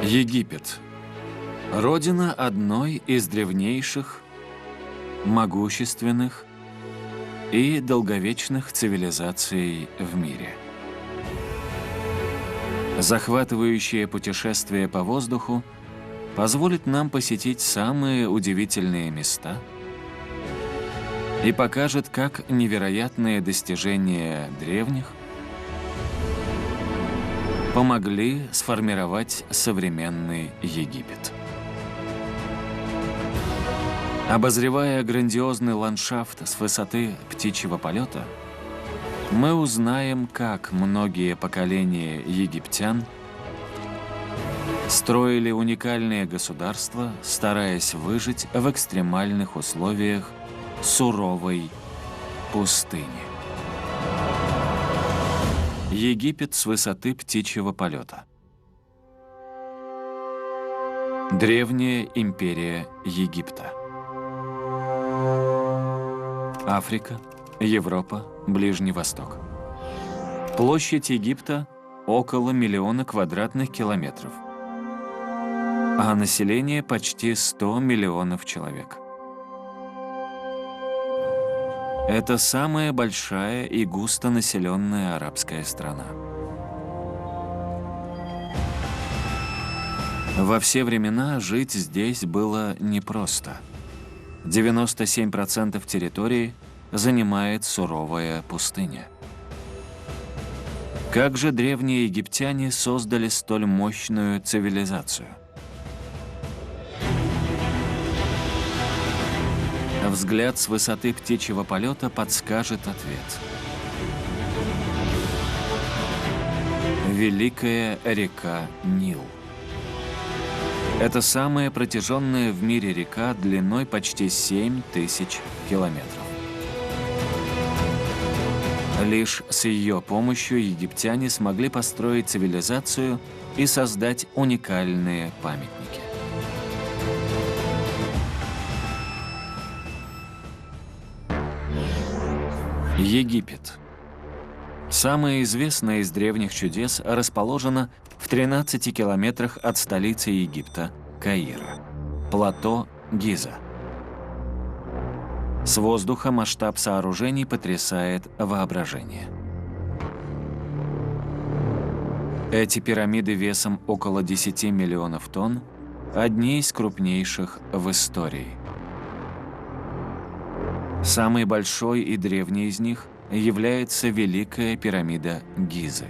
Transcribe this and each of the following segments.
Египет – родина одной из древнейших, могущественных и долговечных цивилизаций в мире. Захватывающее путешествие по воздуху позволит нам посетить самые удивительные места и покажет, как невероятные достижения древних помогли сформировать современный Египет. Обозревая грандиозный ландшафт с высоты птичьего полета, мы узнаем, как многие поколения египтян строили уникальные государства, стараясь выжить в экстремальных условиях суровой пустыни. Египет с высоты птичьего полета. Древняя империя Египта. Африка, Европа, Ближний Восток. Площадь Египта – около 1 миллиона квадратных километров, а население почти 100 миллионов человек. Это самая большая и густонаселенная арабская страна. Во все времена жить здесь было непросто. 97% территории занимает суровая пустыня. Как же древние египтяне создали столь мощную цивилизацию? Взгляд с высоты птичьего полета подскажет ответ. Великая река Нил. Это самая протяженная в мире река длиной почти 7000 километров. Лишь с ее помощью египтяне смогли построить цивилизацию и создать уникальные памятники. Египет. Самое известное из древних чудес расположено в 13 километрах от столицы Египта – Каира. Плато Гиза. С воздуха масштаб сооружений потрясает воображение. Эти пирамиды весом около 10 миллионов тонн – одни из крупнейших в истории. Самой большой и древней из них является Великая пирамида Гизы.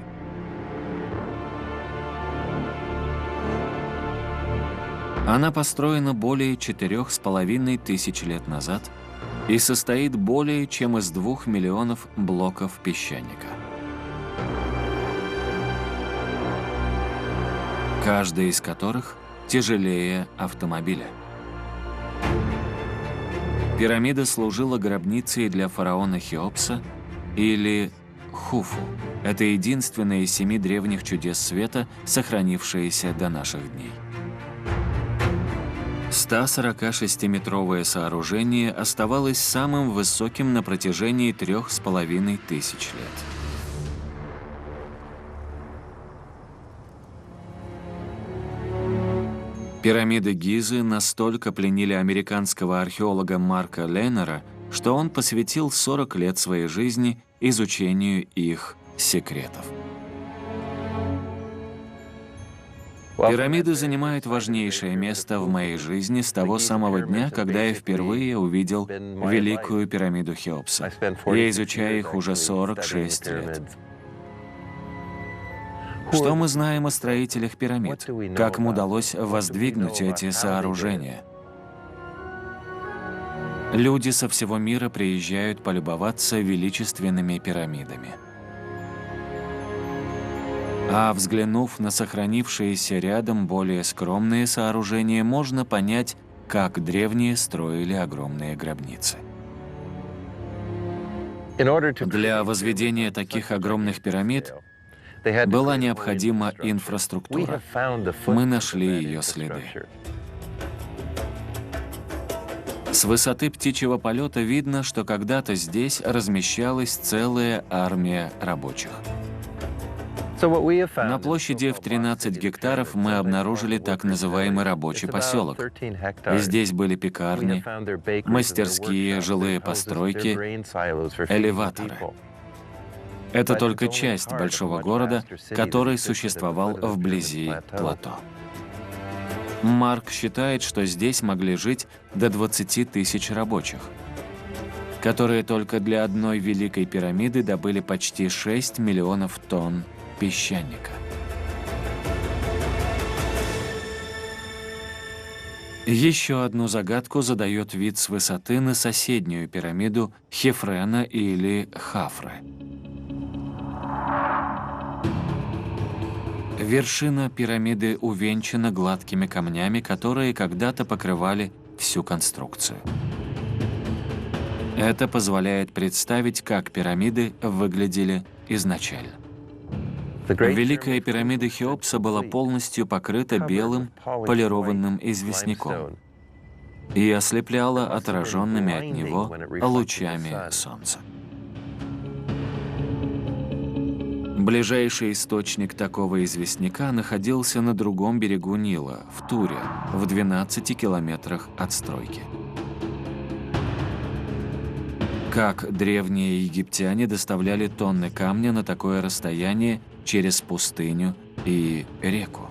Она построена более 4500 лет назад и состоит более чем из 2 миллионов блоков песчаника. Каждый из которых тяжелее автомобиля. Пирамида служила гробницей для фараона Хеопса или Хуфу. Это единственное из 7 древних чудес света, сохранившееся до наших дней. 146-метровое сооружение оставалось самым высоким на протяжении 3500 лет. Пирамиды Гизы настолько пленили американского археолога Марка Лейнера, что он посвятил 40 лет своей жизни изучению их секретов. Пирамиды занимают важнейшее место в моей жизни с того самого дня, когда я впервые увидел Великую пирамиду Хеопса. Я изучаю их уже 46 лет. Что мы знаем о строителях пирамид? Как им удалось воздвигнуть эти сооружения? Люди со всего мира приезжают полюбоваться величественными пирамидами. А взглянув на сохранившиеся рядом более скромные сооружения, можно понять, как древние строили огромные гробницы. Для возведения таких огромных пирамид была необходима инфраструктура. Мы нашли ее следы. С высоты птичьего полета видно, что когда-то здесь размещалась целая армия рабочих. На площади в 13 гектаров мы обнаружили так называемый рабочий поселок. И здесь были пекарни, мастерские, жилые постройки, элеваторы. Это только часть большого города, который существовал вблизи плато. Марк считает, что здесь могли жить до 20 тысяч рабочих, которые только для одной Великой пирамиды добыли почти 6 миллионов тонн песчаника. Еще одну загадку задает вид с высоты на соседнюю пирамиду Хефрена или Хафры. Вершина пирамиды увенчана гладкими камнями, которые когда-то покрывали всю конструкцию. Это позволяет представить, как пирамиды выглядели изначально. Великая пирамида Хеопса была полностью покрыта белым полированным известняком и ослепляла отраженными от него лучами солнца. Ближайший источник такого известняка находился на другом берегу Нила, в Туре, в 12 километрах от стройки. Как древние египтяне доставляли тонны камня на такое расстояние через пустыню и реку?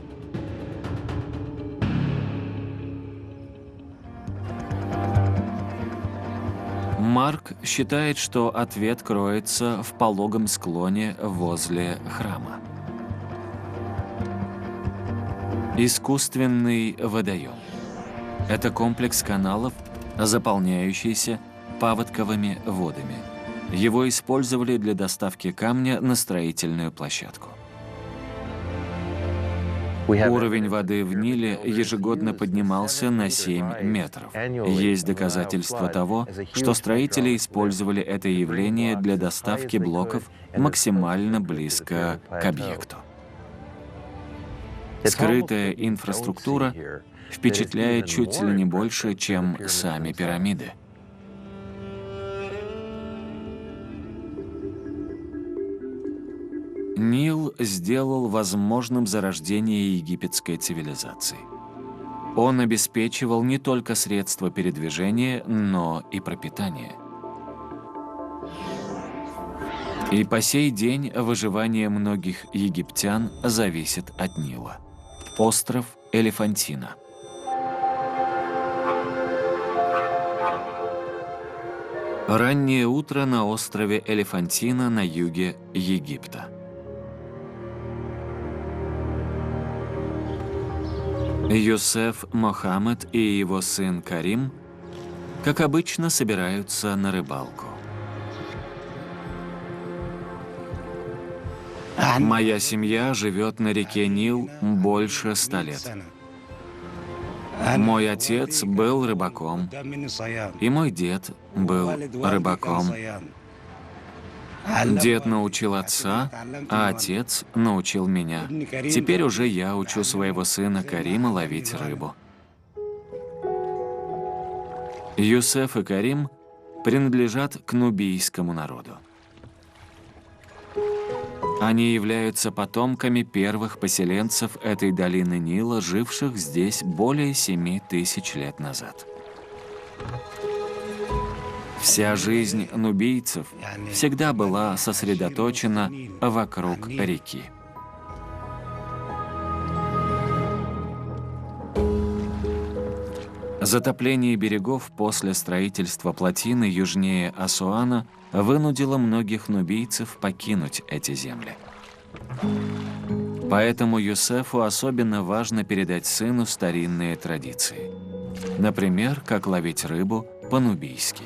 Марк считает, что ответ кроется в пологом склоне возле храма. Искусственный водоем. Это комплекс каналов, заполняющийся паводковыми водами. Его использовали для доставки камня на строительную площадку. Уровень воды в Ниле ежегодно поднимался на 7 метров. Есть доказательства того, что строители использовали это явление для доставки блоков максимально близко к объекту. Скрытая инфраструктура впечатляет чуть ли не больше, чем сами пирамиды. Нил сделал возможным зарождение египетской цивилизации. Он обеспечивал не только средства передвижения, но и пропитание. И по сей день выживание многих египтян зависит от Нила. Остров Элефантина. Раннее утро на острове Элефантина на юге Египта. Юсеф Мохаммед и его сын Карим, как обычно, собираются на рыбалку. Моя семья живет на реке Нил больше 100 лет. Мой отец был рыбаком, и мой дед был рыбаком. Дед научил отца, а отец научил меня. Теперь уже я учу своего сына Карима ловить рыбу. Юсеф и Карим принадлежат к нубийскому народу. Они являются потомками первых поселенцев этой долины Нила, живших здесь более 7000 лет назад. Вся жизнь нубийцев всегда была сосредоточена вокруг реки. Затопление берегов после строительства плотины южнее Асуана вынудило многих нубийцев покинуть эти земли. Поэтому Юсефу особенно важно передать сыну старинные традиции. Например, как ловить рыбу по-нубийски.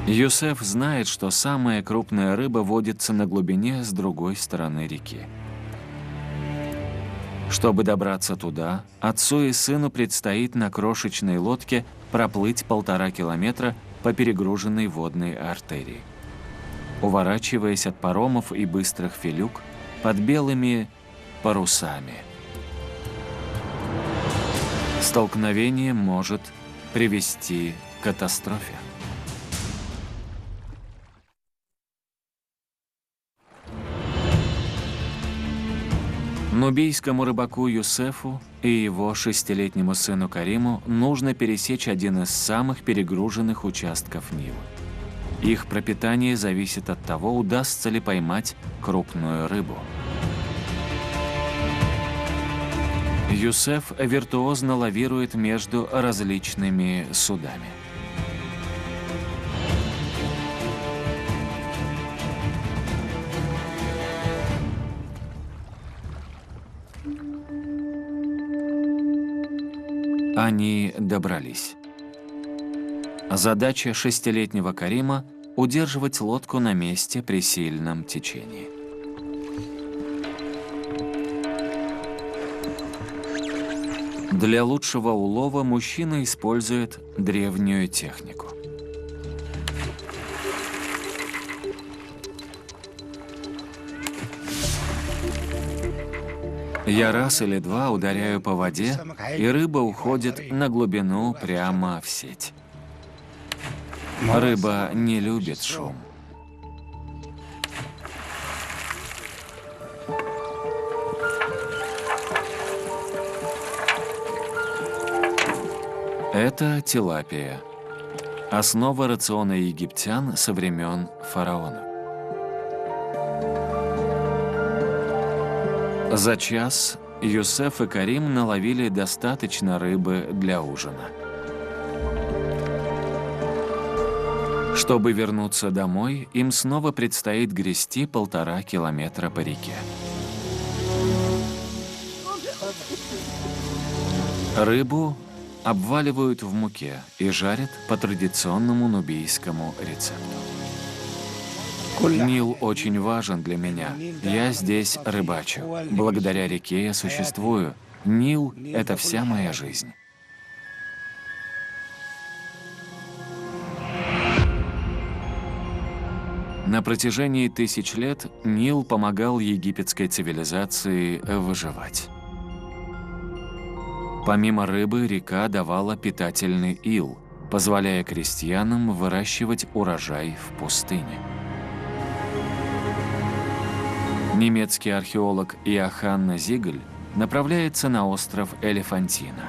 Юсеф знает, что самая крупная рыба водится на глубине с другой стороны реки. Чтобы добраться туда, отцу и сыну предстоит на крошечной лодке проплыть 1,5 километра по перегруженной водной артерии, уворачиваясь от паромов и быстрых филюк под белыми парусами. Столкновение может привести к катастрофе. Нубийскому рыбаку Юсефу и его 6-летнему сыну Кариму нужно пересечь один из самых перегруженных участков Нила. Их пропитание зависит от того, удастся ли поймать крупную рыбу. Юсеф виртуозно лавирует между различными судами. Они добрались. Задача 6-летнего Карима – удерживать лодку на месте при сильном течении. Для лучшего улова мужчина использует древнюю технику. Я раз или два ударяю по воде, и рыба уходит на глубину прямо в сеть. Рыба не любит шум. Это тилапия. Основа рациона египтян со времен фараона. За час Юсеф и Карим наловили достаточно рыбы для ужина. Чтобы вернуться домой, им снова предстоит грести 1,5 километра по реке. Рыбу обваливают в муке и жарят по традиционному нубийскому рецепту. Нил очень важен для меня. Я здесь рыбачу. Благодаря реке я существую. Нил — это вся моя жизнь. На протяжении 1000 лет Нил помогал египетской цивилизации выживать. Помимо рыбы, река давала питательный ил, позволяя крестьянам выращивать урожай в пустыне. Немецкий археолог Иоханна Зигль направляется на остров Элефантина.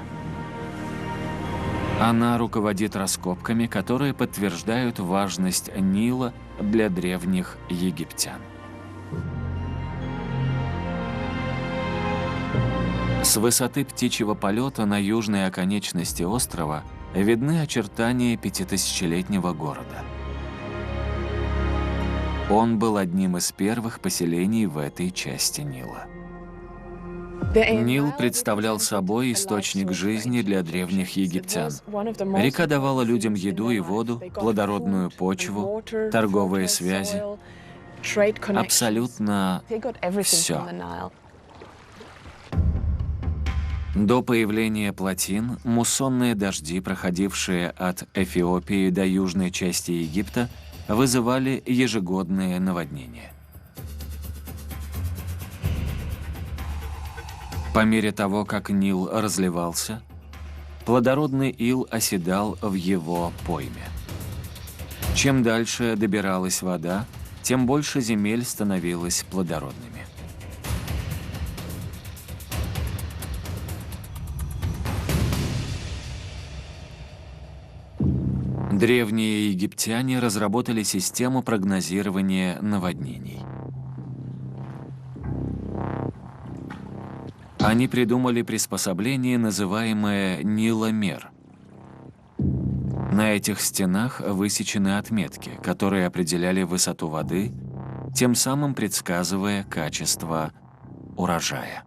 Она руководит раскопками, которые подтверждают важность Нила для древних египтян. С высоты птичьего полета на южной оконечности острова видны очертания 5000-летнего города. Он был одним из первых поселений в этой части Нила. Нил представлял собой источник жизни для древних египтян. Река давала людям еду и воду, плодородную почву, торговые связи, абсолютно все. До появления плотин муссонные дожди, проходившие от Эфиопии до южной части Египта, вызывали ежегодные наводнения. По мере того, как Нил разливался, плодородный ил оседал в его пойме. Чем дальше добиралась вода, тем больше земель становилось плодородными. Древние египтяне разработали систему прогнозирования наводнений. Они придумали приспособление, называемое Ниломер. На этих стенах высечены отметки, которые определяли высоту воды, тем самым предсказывая качество урожая.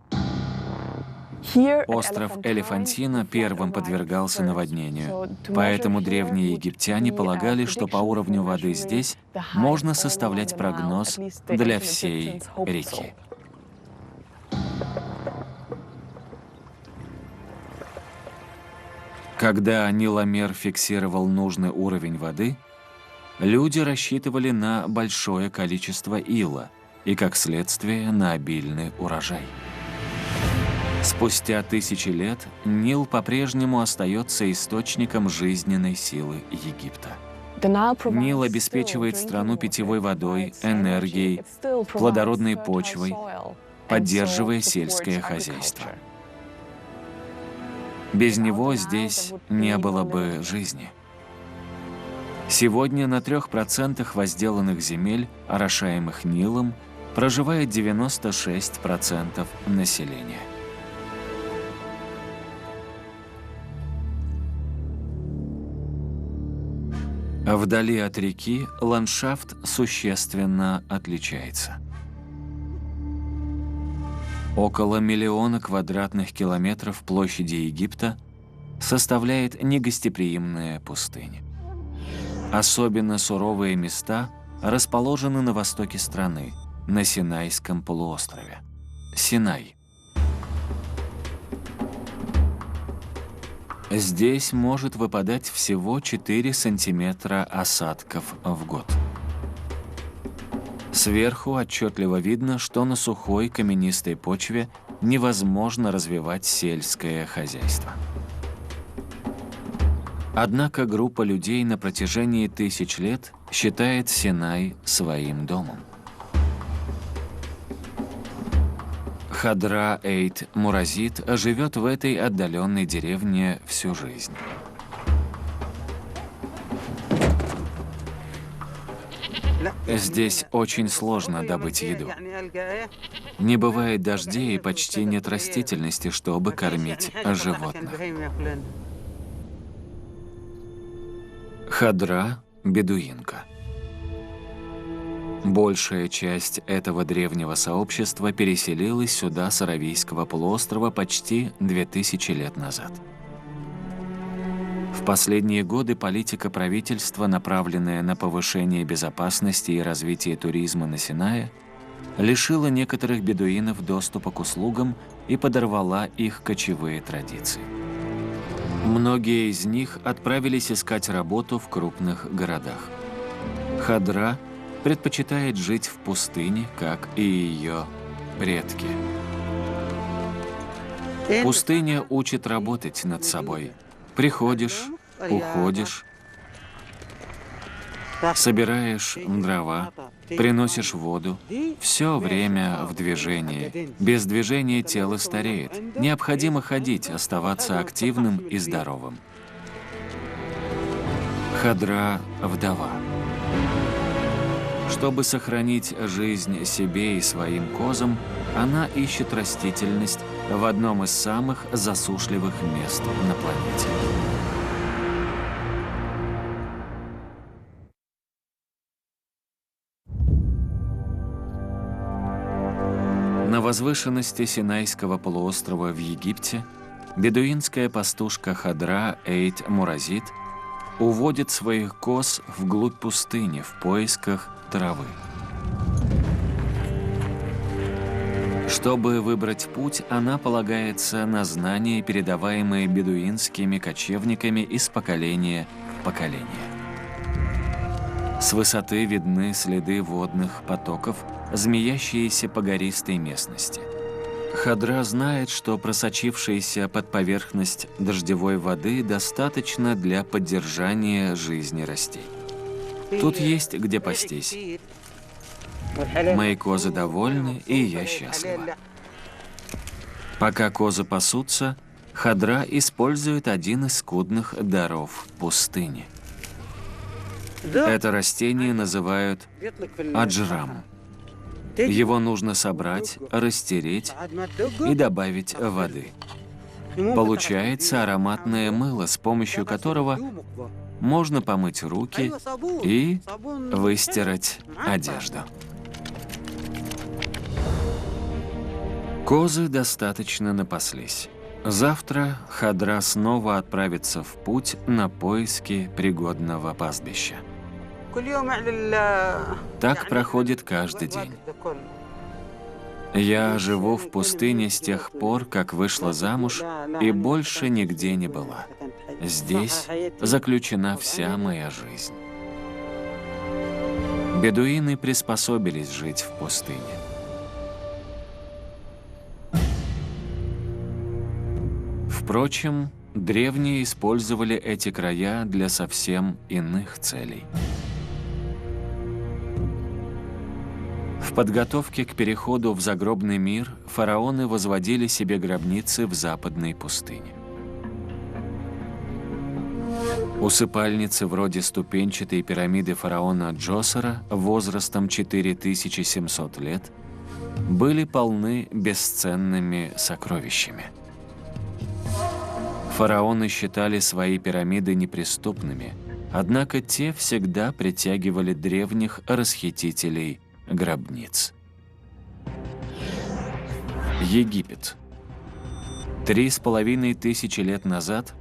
Остров Элефантина первым подвергался наводнению, поэтому древние египтяне полагали, что по уровню воды здесь можно составлять прогноз для всей реки. Когда Ниломер фиксировал нужный уровень воды, люди рассчитывали на большое количество ила и, как следствие, на обильный урожай. Спустя 1000 лет Нил по-прежнему остается источником жизненной силы Египта. Нил обеспечивает страну питьевой водой, энергией, плодородной почвой, поддерживая сельское хозяйство. Без него здесь не было бы жизни. Сегодня на 3% возделанных земель, орошаемых Нилом, проживает 96% населения. Вдали от реки ландшафт существенно отличается. Около 1 миллиона квадратных километров площади Египта составляет негостеприимная пустыня. Особенно суровые места расположены на востоке страны, на Синайском полуострове. Синай. Здесь может выпадать всего 4 сантиметра осадков в год. Сверху отчетливо видно, что на сухой каменистой почве невозможно развивать сельское хозяйство. Однако группа людей на протяжении 1000 лет считает Синай своим домом. Хадра Эйт Муразит живет в этой отдаленной деревне всю жизнь. Здесь очень сложно добыть еду. Не бывает дождей и почти нет растительности, чтобы кормить животных. Хадра – бедуинка. Большая часть этого древнего сообщества переселилась сюда с Аравийского полуострова почти 2000 лет назад. В последние годы политика правительства, направленная на повышение безопасности и развитие туризма на Синае, лишила некоторых бедуинов доступа к услугам и подорвала их кочевые традиции. Многие из них отправились искать работу в крупных городах. Хадра предпочитает жить в пустыне, как и ее предки. Пустыня учит работать над собой. Приходишь, уходишь, собираешь дрова, приносишь воду. Все время в движении. Без движения тело стареет. Необходимо ходить, оставаться активным и здоровым. Хадра – вдова. Чтобы сохранить жизнь себе и своим козам, она ищет растительность в одном из самых засушливых мест на планете. На возвышенности Синайского полуострова в Египте бедуинская пастушка Хадра Эйт Муразит уводит своих коз вглубь пустыни в поисках травы. Чтобы выбрать путь, она полагается на знания, передаваемые бедуинскими кочевниками из поколения в поколение. С высоты видны следы водных потоков, змеящиеся по гористой местности. Хадра знает, что просочившаяся под поверхность дождевой воды достаточно для поддержания жизни растений. Тут есть где пастись. Мои козы довольны, и я счастлива. Пока козы пасутся, Хадра использует один из скудных даров пустыни. Это растение называют аджрам. Его нужно собрать, растереть и добавить воды. Получается ароматное мыло, с помощью которого можно помыть руки и выстирать одежду. Козы достаточно напаслись. Завтра Хадра снова отправится в путь на поиски пригодного пастбища. Так проходит каждый день. Я живу в пустыне с тех пор, как вышла замуж, и больше нигде не была. Здесь заключена вся моя жизнь. Бедуины приспособились жить в пустыне. Впрочем, древние использовали эти края для совсем иных целей. В подготовке к переходу в загробный мир фараоны возводили себе гробницы в западной пустыне. Усыпальницы вроде ступенчатой пирамиды фараона Джосера возрастом 4700 лет были полны бесценными сокровищами. Фараоны считали свои пирамиды неприступными, однако те всегда притягивали древних расхитителей гробниц. Египет. 3500 лет назад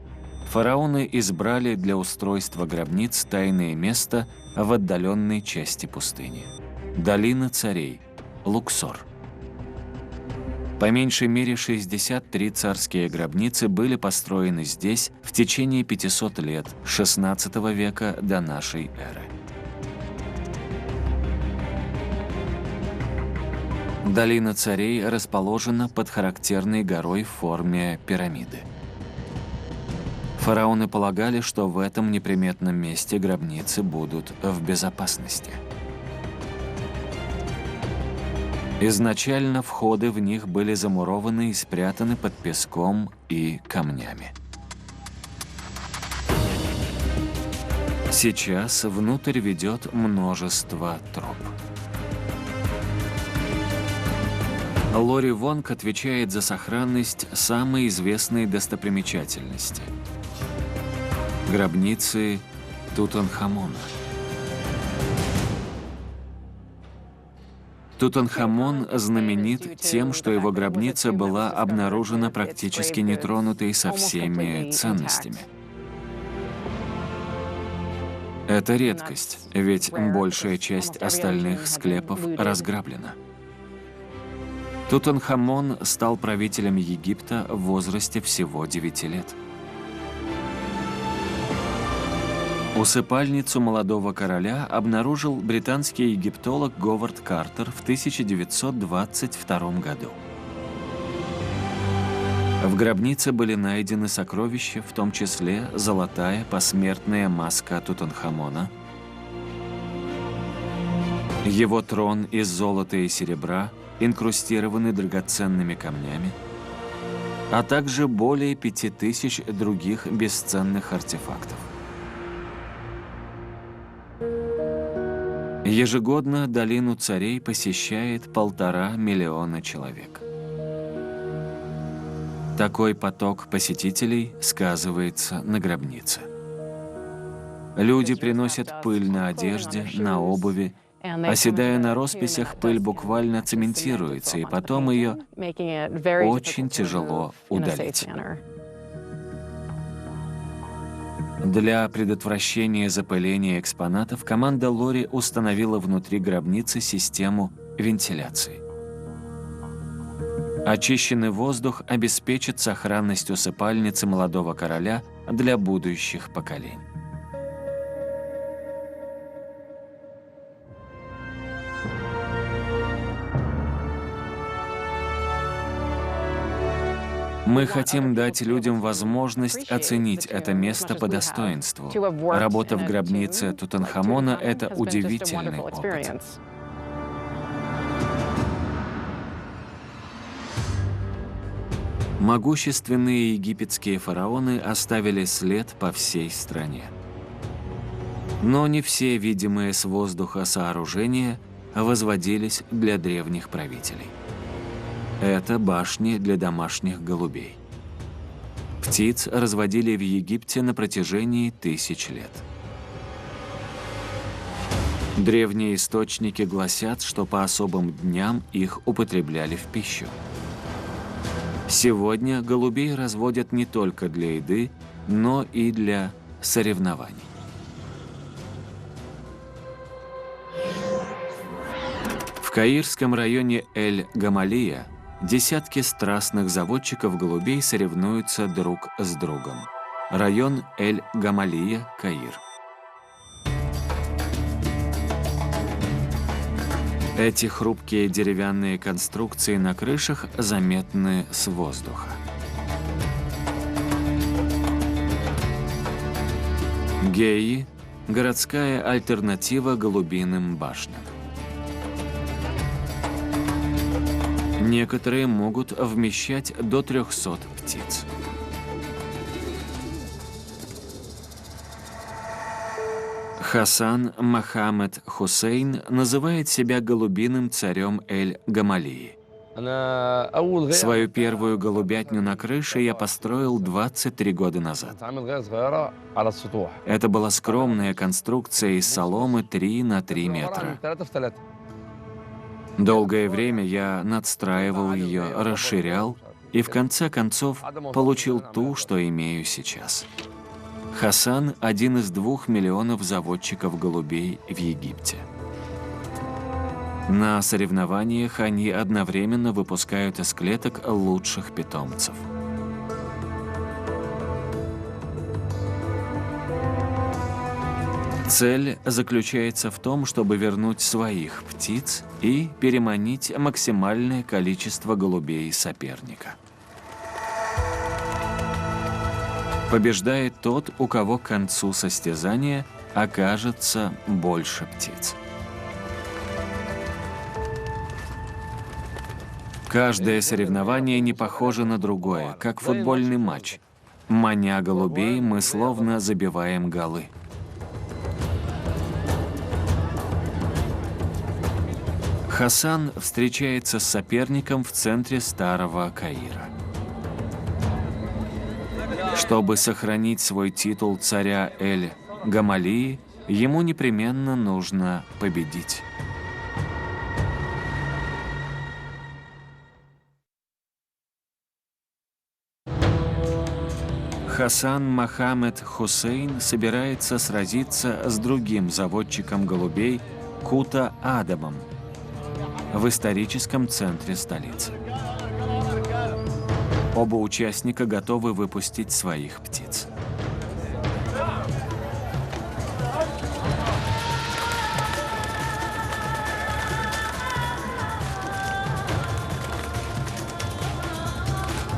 фараоны избрали для устройства гробниц тайное место в отдаленной части пустыни – Долина царей, Луксор. По меньшей мере 63 царские гробницы были построены здесь в течение 500 лет, XVI века до нашей эры. Долина царей расположена под характерной горой в форме пирамиды. Фараоны полагали, что в этом неприметном месте гробницы будут в безопасности. Изначально входы в них были замурованы и спрятаны под песком и камнями. Сейчас внутрь ведет множество троп. Лори Вонг отвечает за сохранность самой известной достопримечательности – гробницы Тутанхамона. Тутанхамон знаменит тем, что его гробница была обнаружена практически нетронутой со всеми ценностями. Это редкость, ведь большая часть остальных склепов разграблена. Тутанхамон стал правителем Египта в возрасте всего 9 лет. Усыпальницу молодого короля обнаружил британский египтолог Говард Картер в 1922 году. В гробнице были найдены сокровища, в том числе золотая посмертная маска Тутанхамона, его трон из золота и серебра, инкрустированный драгоценными камнями, а также более 5000 других бесценных артефактов. Ежегодно долину царей посещает 1,5 миллиона человек. Такой поток посетителей сказывается на гробнице. Люди приносят пыль на одежде, на обуви. Оседая на росписях, пыль буквально цементируется, и потом ее очень тяжело удалить. Для предотвращения запыления экспонатов команда Лори установила внутри гробницы систему вентиляции. Очищенный воздух обеспечит сохранность усыпальницы молодого короля для будущих поколений. Мы хотим дать людям возможность оценить это место по достоинству. Работа в гробнице Тутанхамона – это удивительный опыт. Могущественные египетские фараоны оставили след по всей стране. Но не все видимые с воздуха сооружения возводились для древних правителей. Это башни для домашних голубей. Птиц разводили в Египте на протяжении 1000 лет. Древние источники гласят, что по особым дням их употребляли в пищу. Сегодня голубей разводят не только для еды, но и для соревнований. В каирском районе Эль-Гамалия десятки страстных заводчиков голубей соревнуются друг с другом. Район Эль-Гамалия, Каир. Эти хрупкие деревянные конструкции на крышах заметны с воздуха. Геи – городская альтернатива голубиным башням. Некоторые могут вмещать до 300 птиц. Хасан Мохаммед Хусейн называет себя голубиным царем Эль-Гамалии. Свою первую голубятню на крыше я построил 23 года назад. Это была скромная конструкция из соломы 3 на 3 метра. Долгое время я надстраивал ее, расширял и в конце концов получил ту, что имею сейчас. Хасан – один из 2 миллионов заводчиков голубей в Египте. На соревнованиях они одновременно выпускают из клеток лучших питомцев. Цель заключается в том, чтобы вернуть своих птиц и переманить максимальное количество голубей соперника. Побеждает тот, у кого к концу состязания окажется больше птиц. Каждое соревнование не похоже на другое, как футбольный матч. Маня голубей, мы словно забиваем голы. Хасан встречается с соперником в центре Старого Каира. Чтобы сохранить свой титул царя Эль-Гамалии, ему непременно нужно победить. Хасан Мохаммед Хусейн собирается сразиться с другим заводчиком голубей Кута Адамом в историческом центре столицы. Оба участника готовы выпустить своих птиц.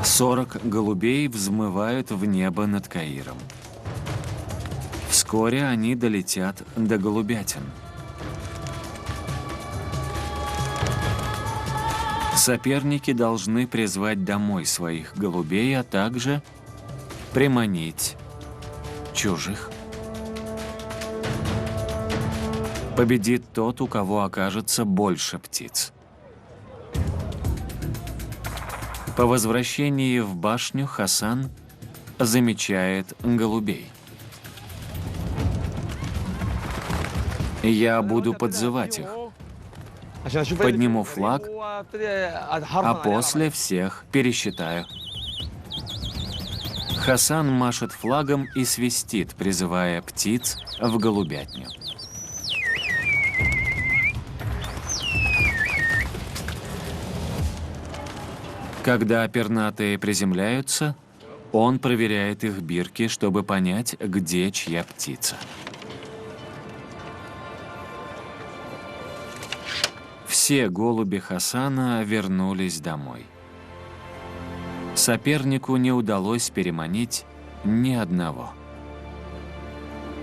«40 голубей взмывают в небо над Каиром. Вскоре они долетят до голубятин. Соперники должны призвать домой своих голубей, а также приманить чужих. Победит тот, у кого окажется больше птиц. По возвращении в башню Хасан замечает голубей. Я буду подзывать их. Подниму флаг, а после всех пересчитаю. Хасан машет флагом и свистит, призывая птиц в голубятню. Когда пернатые приземляются, он проверяет их бирки, чтобы понять, где чья птица. Все голуби Хасана вернулись домой. Сопернику не удалось переманить ни одного.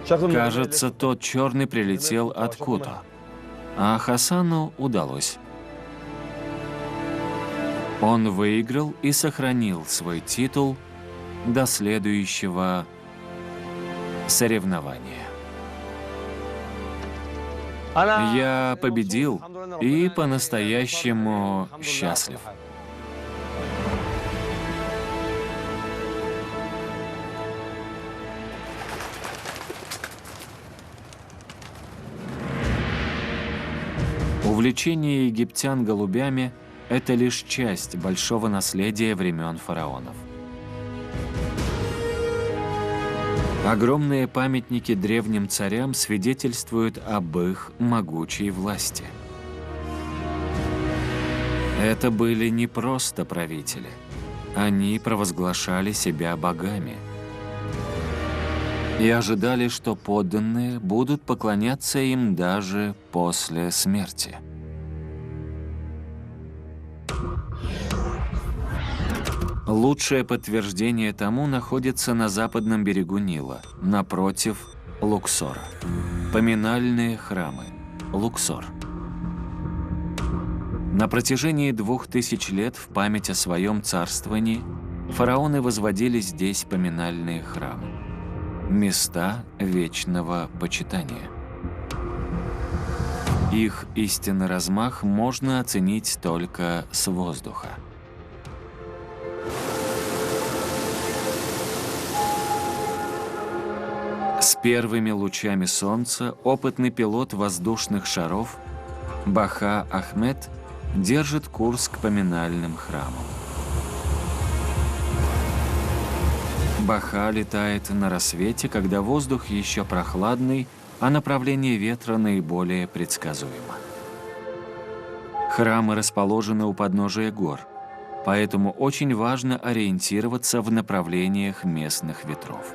Кажется, тот черный прилетел откуда, а Хасану удалось. Он выиграл и сохранил свой титул до следующего соревнования. Я победил и по-настоящему счастлив. Увлечение египтян голубями – это лишь часть большого наследия времен фараонов. Огромные памятники древним царям свидетельствуют об их могучей власти. Это были не просто правители. Они провозглашали себя богами и ожидали, что подданные будут поклоняться им даже после смерти. Лучшее подтверждение тому находится на западном берегу Нила, напротив Луксора. Поминальные храмы. Луксор. На протяжении 2000 лет в память о своем царствовании фараоны возводили здесь поминальные храмы, места вечного почитания. Их истинный размах можно оценить только с воздуха. С первыми лучами солнца опытный пилот воздушных шаров Баха Ахмед держит курс к поминальным храмам. Баха летает на рассвете, когда воздух еще прохладный, а направление ветра наиболее предсказуемо. Храмы расположены у подножия гор, поэтому очень важно ориентироваться в направлениях местных ветров.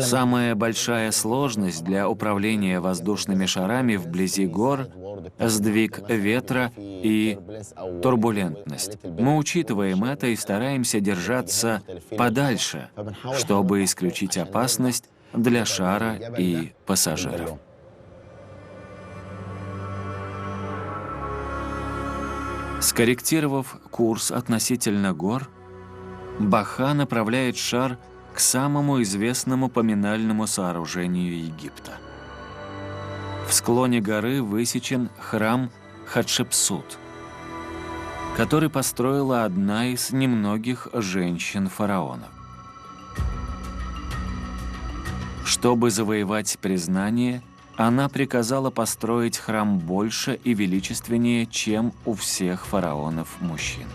Самая большая сложность для управления воздушными шарами вблизи гор – сдвиг ветра и турбулентность. Мы учитываем это и стараемся держаться подальше, чтобы исключить опасность для шара и пассажиров. Скорректировав курс относительно гор, Баха направляет шар к самому известному поминальному сооружению Египта. В склоне горы высечен храм Хатшепсут, который построила одна из немногих женщин-фараонов. Чтобы завоевать признание, она приказала построить храм больше и величественнее, чем у всех фараонов-мужчин.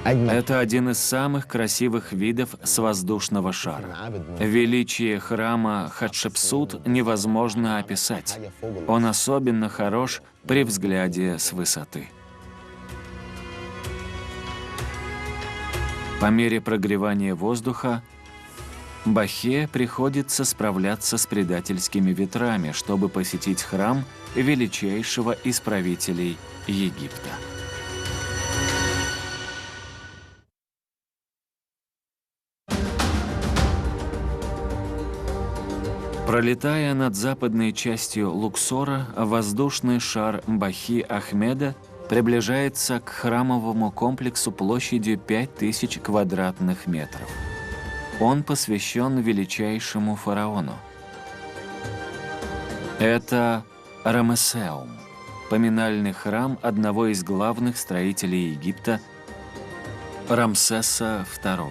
Это один из самых красивых видов с воздушного шара. Величие храма Хатшепсут невозможно описать. Он особенно хорош при взгляде с высоты. По мере прогревания воздуха Бахе приходится справляться с предательскими ветрами, чтобы посетить храм величайшего из правителей Египта. Пролетая над западной частью Луксора, воздушный шар Бахи Ахмеда приближается к храмовому комплексу площадью 5000 квадратных метров. Он посвящен величайшему фараону. Это Рамесеум, поминальный храм одного из главных строителей Египта, Рамсеса II.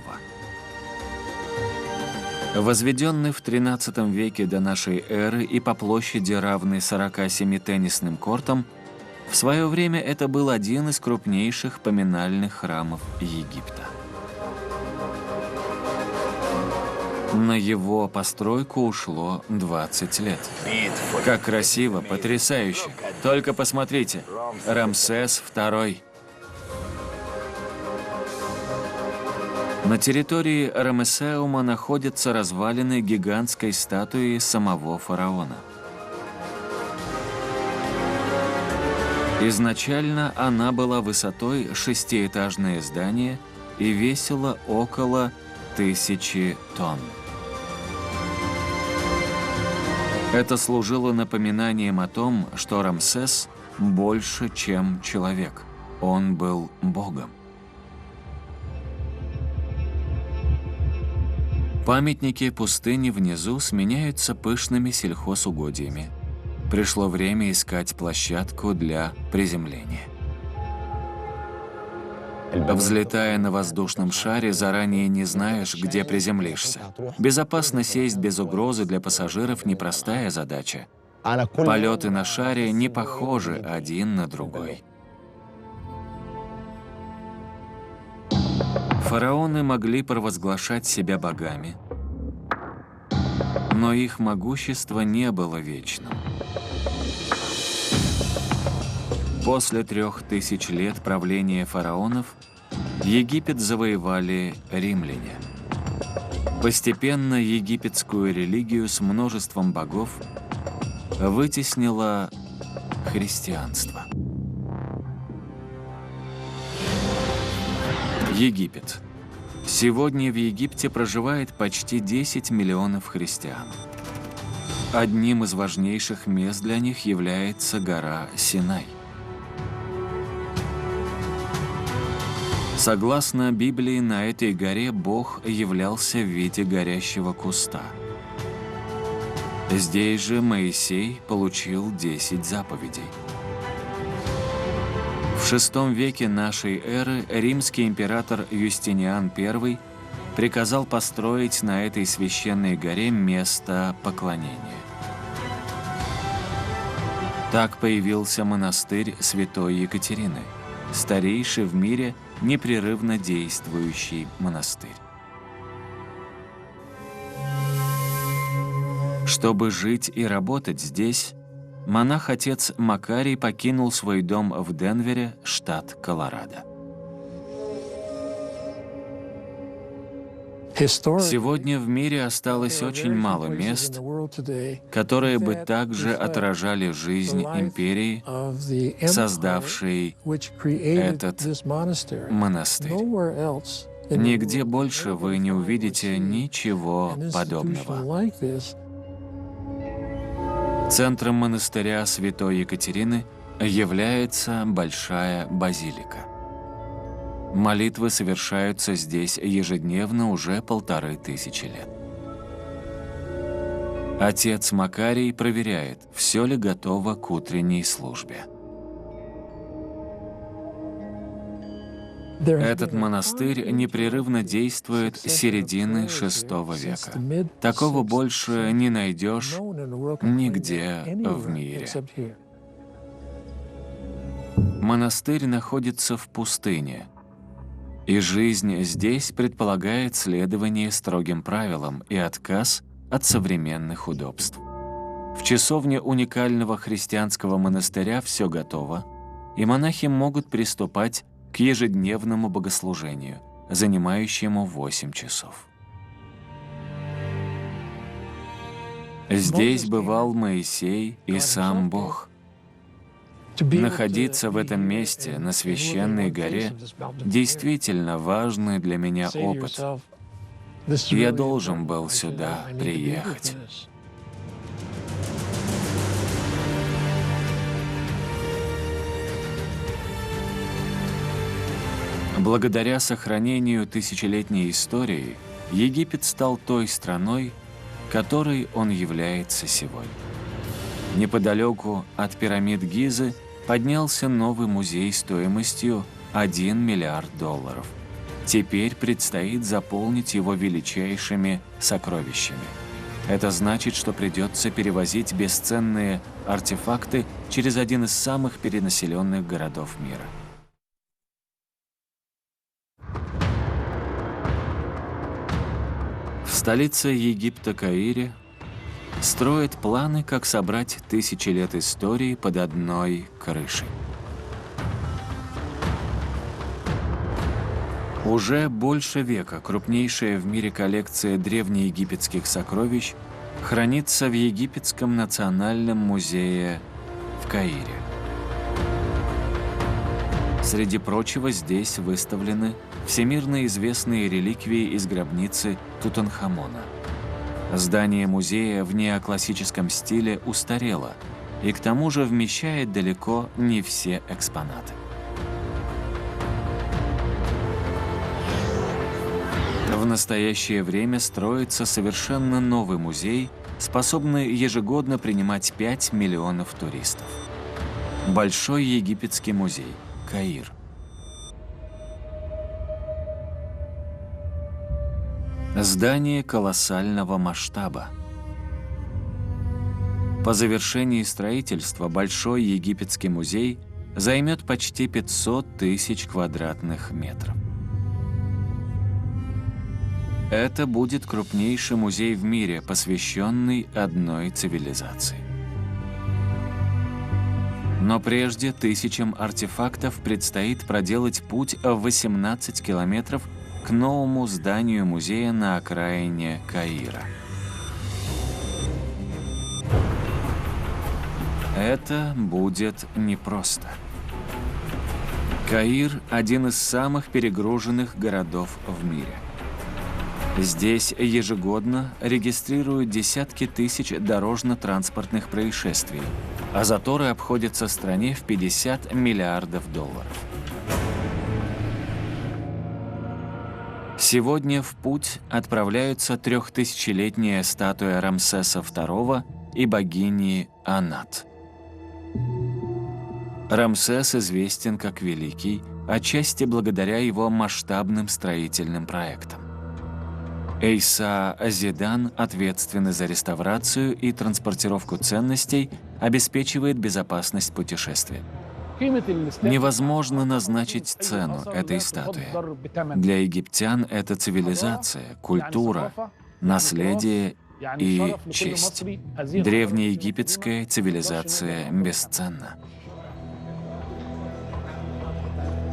Возведенный в XIII веке до нашей эры и по площади равной 47 теннисным кортам, в свое время это был один из крупнейших поминальных храмов Египта. На его постройку ушло 20 лет. Как красиво, потрясающе. Только посмотрите, Рамсес II. На территории Рамесеума находятся развалины гигантской статуи самого фараона. Изначально она была высотой 6-этажное здание и весила около 1000 тонн. Это служило напоминанием о том, что Рамсес больше, чем человек. Он был богом. Памятники пустыни внизу сменяются пышными сельхозугодьями. Пришло время искать площадку для приземления. Взлетая на воздушном шаре, заранее не знаешь, где приземлишься. Безопасно сесть без угрозы для пассажиров – непростая задача. Полеты на шаре не похожи один на другой. Фараоны могли провозглашать себя богами, но их могущество не было вечным. После 3000 лет правления фараонов Египет завоевали римляне. Постепенно египетскую религию с множеством богов вытеснило христианство. Египет. Сегодня в Египте проживает почти 10 миллионов христиан. Одним из важнейших мест для них является гора Синай. Согласно Библии, на этой горе Бог являлся в виде горящего куста. Здесь же Моисей получил 10 заповедей. В VI веке нашей эры римский император Юстиниан I приказал построить на этой священной горе место поклонения. Так появился монастырь Святой Екатерины, старейший в мире непрерывно действующий монастырь. Чтобы жить и работать здесь, монах-отец Макарий покинул свой дом в Денвере, штат Колорадо. Сегодня в мире осталось очень мало мест, которые бы также отражали жизнь империи, создавшей этот монастырь. Нигде больше вы не увидите ничего подобного. Центром монастыря Святой Екатерины является Большая базилика. Молитвы совершаются здесь ежедневно уже 1500 лет. Отец Макарий проверяет, все ли готово к утренней службе. Этот монастырь непрерывно действует с середины VI века. Такого больше не найдешь нигде в мире. Монастырь находится в пустыне, и жизнь здесь предполагает следование строгим правилам и отказ от современных удобств. В часовне уникального христианского монастыря все готово, и монахи могут приступать к ежедневному богослужению, занимающему 8 часов. Здесь бывал Моисей и сам Бог. Находиться в этом месте, на священной горе, действительно важный для меня опыт. Я должен был сюда приехать. Благодаря сохранению тысячелетней истории, Египет стал той страной, которой он является сегодня. Неподалеку от пирамид Гизы поднялся новый музей стоимостью $1 миллиард. Теперь предстоит заполнить его величайшими сокровищами. Это значит, что придется перевозить бесценные артефакты через один из самых перенаселенных городов мира. В столице Египта Каире строят планы, как собрать 1000 лет истории под одной крышей. Уже больше века крупнейшая в мире коллекция древнеегипетских сокровищ хранится в Египетском национальном музее в Каире. Среди прочего, здесь выставлены всемирно известные реликвии из гробницы Тутанхамона. Здание музея в неоклассическом стиле устарело и к тому же вмещает далеко не все экспонаты. В настоящее время строится совершенно новый музей, способный ежегодно принимать 5 миллионов туристов. Большой египетский музей, Каир. Здание колоссального масштаба. По завершении строительства Большой египетский музей займет почти 500 000 квадратных метров. Это будет крупнейший музей в мире, посвященный одной цивилизации. Но прежде тысячам артефактов предстоит проделать путь в 18 километров к новому зданию музея на окраине Каира. Это будет непросто. Каир – один из самых перегруженных городов в мире. Здесь ежегодно регистрируют десятки тысяч дорожно-транспортных происшествий, а заторы обходятся стране в 50 миллиардов долларов. Сегодня в путь отправляются 3000-летняя статуя Рамсеса II и богини Анат. Рамсес известен как Великий, отчасти благодаря его масштабным строительным проектам. Эйса Азидан, ответственный за реставрацию и транспортировку ценностей, обеспечивает безопасность путешествия. Невозможно назначить цену этой статуи. Для египтян это цивилизация, культура, наследие и честь. Древнеегипетская цивилизация бесценна.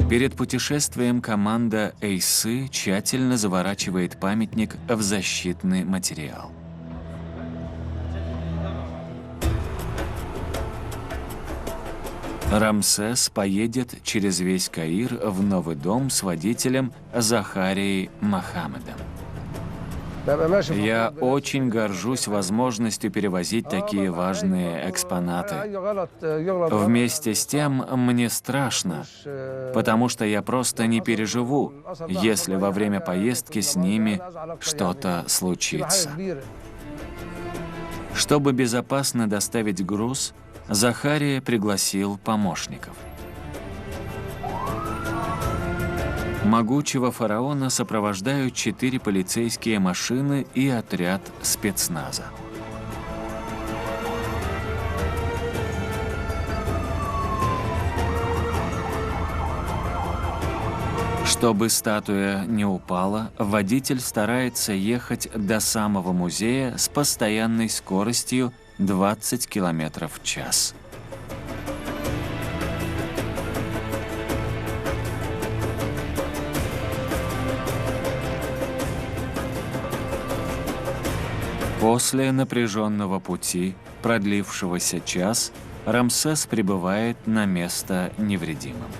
Перед путешествием команда Эйсы тщательно заворачивает памятник в защитный материал. Рамсес поедет через весь Каир в новый дом с водителем Захарией Мохаммедом. Я очень горжусь возможностью перевозить такие важные экспонаты. Вместе с тем, мне страшно, потому что я просто не переживу, если во время поездки с ними что-то случится. Чтобы безопасно доставить груз, Захария пригласил помощников. Могучего фараона сопровождают 4 полицейские машины и отряд спецназа. Чтобы статуя не упала, водитель старается ехать до самого музея с постоянной скоростью 20 км в час. После напряженного пути, продлившегося час, Рамсес прибывает на место невредимым.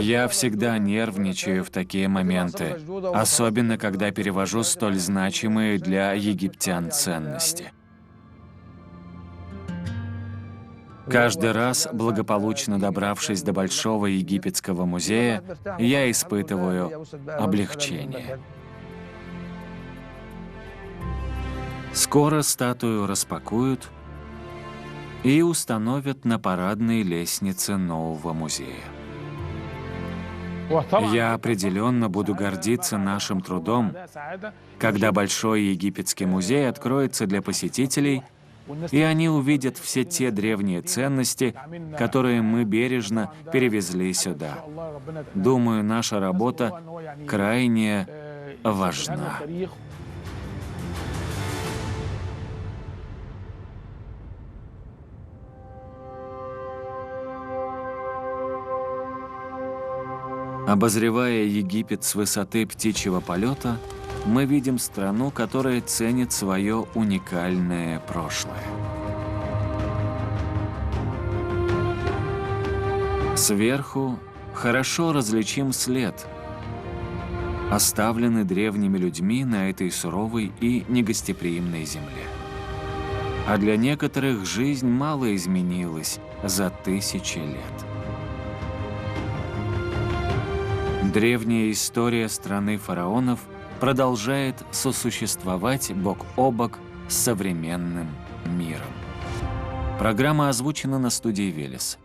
Я всегда нервничаю в такие моменты, особенно когда перевожу столь значимые для египтян ценности. Каждый раз, благополучно добравшись до Большого египетского музея, я испытываю облегчение. Скоро статую распакуют и установят на парадной лестнице нового музея. Я определенно буду гордиться нашим трудом, когда Большой египетский музей откроется для посетителей, и они увидят все те древние ценности, которые мы бережно перевезли сюда. Думаю, наша работа крайне важна. Обозревая Египет с высоты птичьего полета, мы видим страну, которая ценит свое уникальное прошлое. Сверху хорошо различим след, оставленный древними людьми на этой суровой и негостеприимной земле. А для некоторых жизнь мало изменилась за тысячи лет. Древняя история страны фараонов продолжает сосуществовать бок о бок с современным миром. Программа озвучена на студии «Велес».